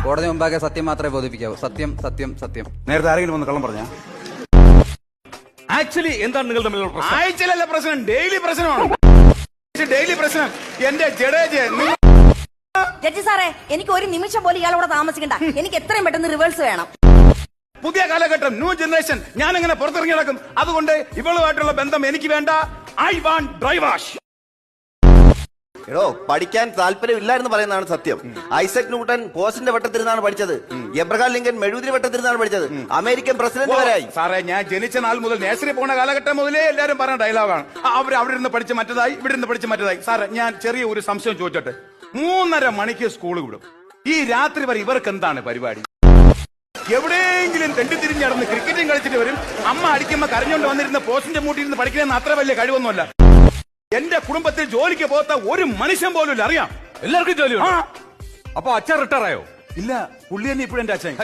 കോടതി മുമ്പാകെ സത്യം മാത്രമേ ബോധിപ്പിക്കാവൂ. സത്യം, സത്യം, സത്യം. നേരത്തെ ആരെങ്കിലും വന്ന് കള്ളം പറഞ്ഞ? ആക്ച്വലി എന്താണ് നിങ്ങൾ തമ്മിലുള്ള പ്രശ്നം? ആഴ്ചയിലല്ല പ്രശ്നം, ഡെയിലി പ്രശ്നമാണ്. ഡെയിലി പ്രശ്നം. എന്റെ ജഡേജ് ജഡ്ജി സാറേ, എനിക്ക് ഒരു നിമിഷം പോലും ഇയാളോടെ താമസിക്കണ്ട. എനിക്ക് എത്രയും പെട്ടെന്ന് റിവേഴ്സ് വേണം. പുതിയ കാലഘട്ടം, ന്യൂ ജനറേഷൻ. ഞാൻ എങ്ങനെ പുറത്തിറങ്ങി നടക്കും? അതുകൊണ്ട് ഇവളുമായിട്ടുള്ള ബന്ധം എനിക്ക് വേണ്ട. I want dry wash. എടോ, പഠിക്കാൻ താല്പര്യമില്ലായിരുന്നു പറയുന്നതാണ് സത്യം. ഐസക് ന്യൂട്ടൺ പോസ്റ്റിന്റെ വട്ടത്തിരുന്നാണ് പഠിച്ചത്. എബ്രഹാം ലിങ്കൻ മെഴുകുതിരി വട്ടത്തിരുന്നാണ് പഠിച്ചത്. അമേരിക്കൻ പ്രസിഡന്റ് വരായി. സാറേ, ഞാൻ ജനിച്ച നാൾ മുതൽ നേഴ്സറി പോകുന്ന കാലഘട്ടം മുതലേ എല്ലാരും പറഞ്ഞ ഡയലോഗാണ്. അവിടെ ഇരുന്ന് പഠിച്ച് മറ്റേതായി, ഇവിടെ നിന്ന് പഠിച്ച് മറ്റേതായി. സാറേ, ഞാൻ ചെറിയ ഒരു സംശയം ചോദിച്ചോട്ടെ. 3:30 മണിക്ക് സ്കൂൾ വിടും. ഈ രാത്രി വരെ ഇവർക്ക് എന്താണ് പരിപാടി? എവിടെയെങ്കിലും തെണ്ടിത്തിരിഞ്ഞ് നടന്ന് ക്രിക്കറ്റും കളിച്ചിട്ട് വരും. അമ്മ അടിക്കുമ്പോ കരഞ്ഞോണ്ട് വന്നിരുന്ന പോസ്റ്റിന്റെ മൂട്ടിയിരുന്ന് പഠിക്കുന്ന അത്ര വലിയ കഴിവൊന്നുമല്ല. എന്റെ കുടുംബത്തിൽ ജോലിക്ക് പോകാത്ത ഒരു മനുഷ്യൻ പോലും ഇല്ല. അറിയാം, എല്ലാവർക്കും ജോലി. അപ്പൊ അച്ഛൻ റിട്ടയർ ആയോ? ഇല്ല, പുള്ളി തന്നെ ഇപ്പോഴും എന്റെ അച്ഛൻ.